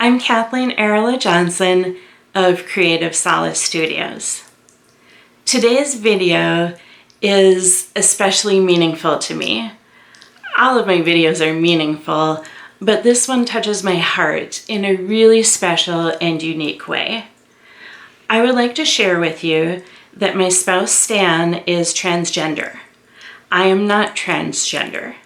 I'm Kathleen Arola-Johnson of Creative Solace Studios. Today's video is especially meaningful to me. All of my videos are meaningful, but this one touches my heart in a really special and unique way. I would like to share with you that my spouse Stan is transgender. I am not transgender.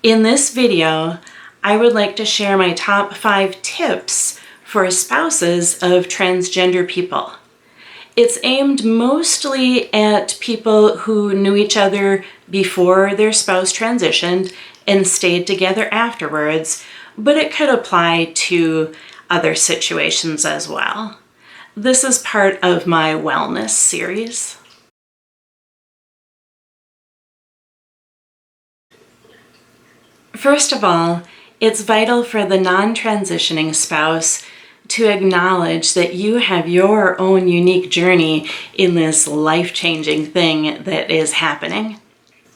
In this video, I would like to share my top 5 tips for spouses of transgender people. It's aimed mostly at people who knew each other before their spouse transitioned and stayed together afterwards, but it could apply to other situations as well. This is part of my wellness series. First of all, it's vital for the non-transitioning spouse to acknowledge that you have your own unique journey in this life-changing thing that is happening.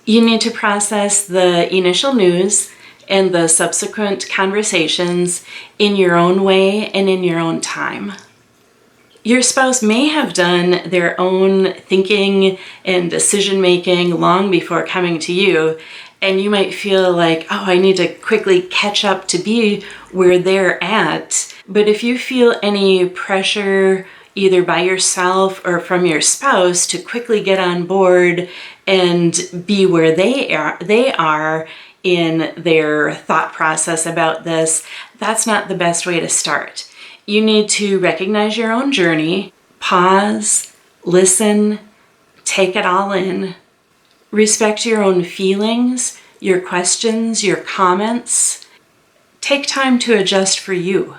You need to process the initial news and the subsequent conversations in your own way and in your own time. Your spouse may have done their own thinking and decision-making long before coming to you, and you might feel like, oh, I need to quickly catch up to be where they're at. But if you feel any pressure, either by yourself or from your spouse, to quickly get on board and be where they are in their thought process about this, that's not the best way to start. You need to recognize your own journey, pause, listen, take it all in. Respect your own feelings, your questions, your comments. Take time to adjust for you.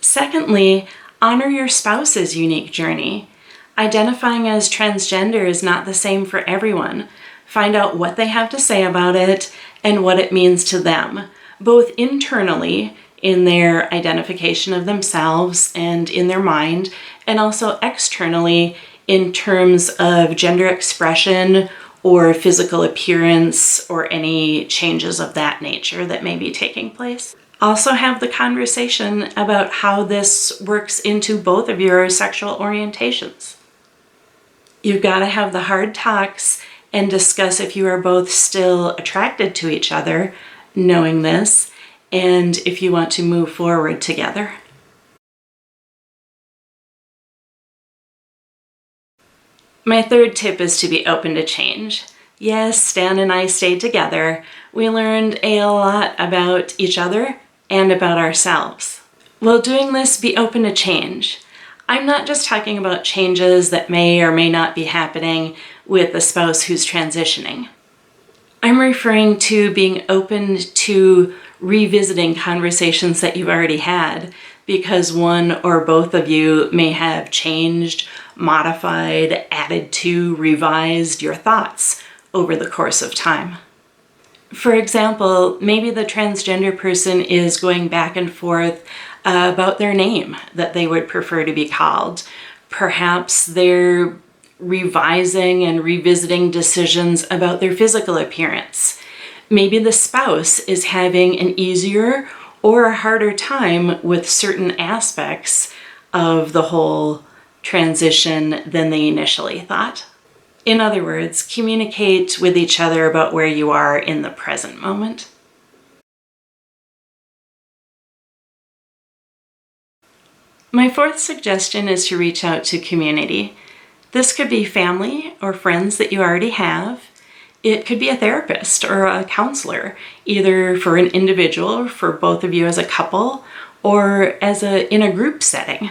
Secondly, honor your spouse's unique journey. Identifying as transgender is not the same for everyone. Find out what they have to say about it and what it means to them, both internally in their identification of themselves and in their mind, and also externally in terms of gender expression or physical appearance or any changes of that nature that may be taking place. Also have the conversation about how this works into both of your sexual orientations. You've got to have the hard talks and discuss if you are both still attracted to each other, knowing this, and if you want to move forward together. My third tip is to be open to change. Yes, Stan and I stayed together. We learned a lot about each other and about ourselves. While doing this, be open to change. I'm not just talking about changes that may or may not be happening with the spouse who's transitioning. I'm referring to being open to revisiting conversations that you've already had because one or both of you may have changed, modified, added to, revised your thoughts over the course of time. For example, maybe the transgender person is going back and forth about their name that they would prefer to be called. Perhaps they're revising and revisiting decisions about their physical appearance. Maybe the spouse is having an easier or a harder time with certain aspects of the whole transition than they initially thought. In other words, communicate with each other about where you are in the present moment. My fourth suggestion is to reach out to community. This could be family or friends that you already have. It could be a therapist or a counselor, either for an individual, for both of you as a couple, or in a group setting.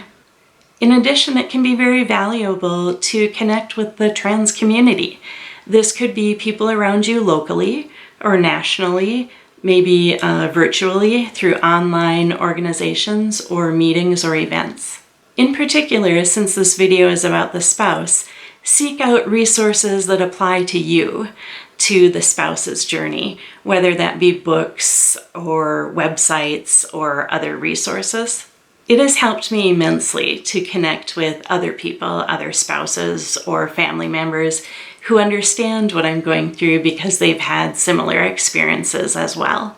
In addition, it can be very valuable to connect with the trans community. This could be people around you locally or nationally, maybe virtually through online organizations or meetings or events. In particular, since this video is about the spouse, seek out resources that apply to you, to the spouse's journey, whether that be books or websites or other resources. It has helped me immensely to connect with other people, other spouses or family members, who understand what I'm going through because they've had similar experiences as well.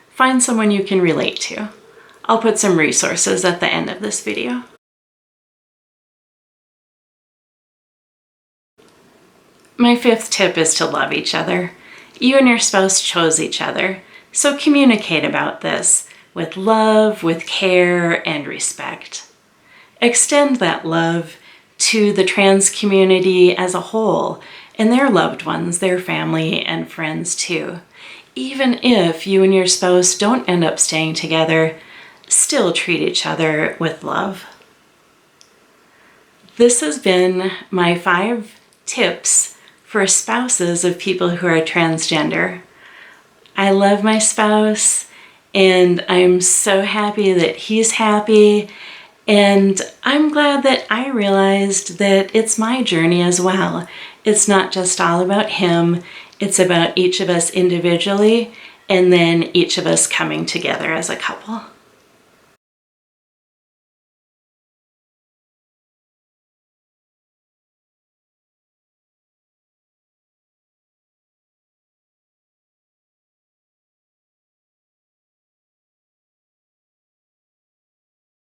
Find someone you can relate to. I'll put some resources at the end of this video. My 5th tip is to love each other. You and your spouse chose each other, so communicate about this with love, with care, and respect. Extend that love to the trans community as a whole and their loved ones, their family and friends too. Even if you and your spouse don't end up staying together, still treat each other with love. This has been my 5 tips for spouses of people who are transgender. I love my spouse and I'm so happy that he's happy, and I'm glad that I realized that it's my journey as well. It's not just all about him, it's about each of us individually and then each of us coming together as a couple.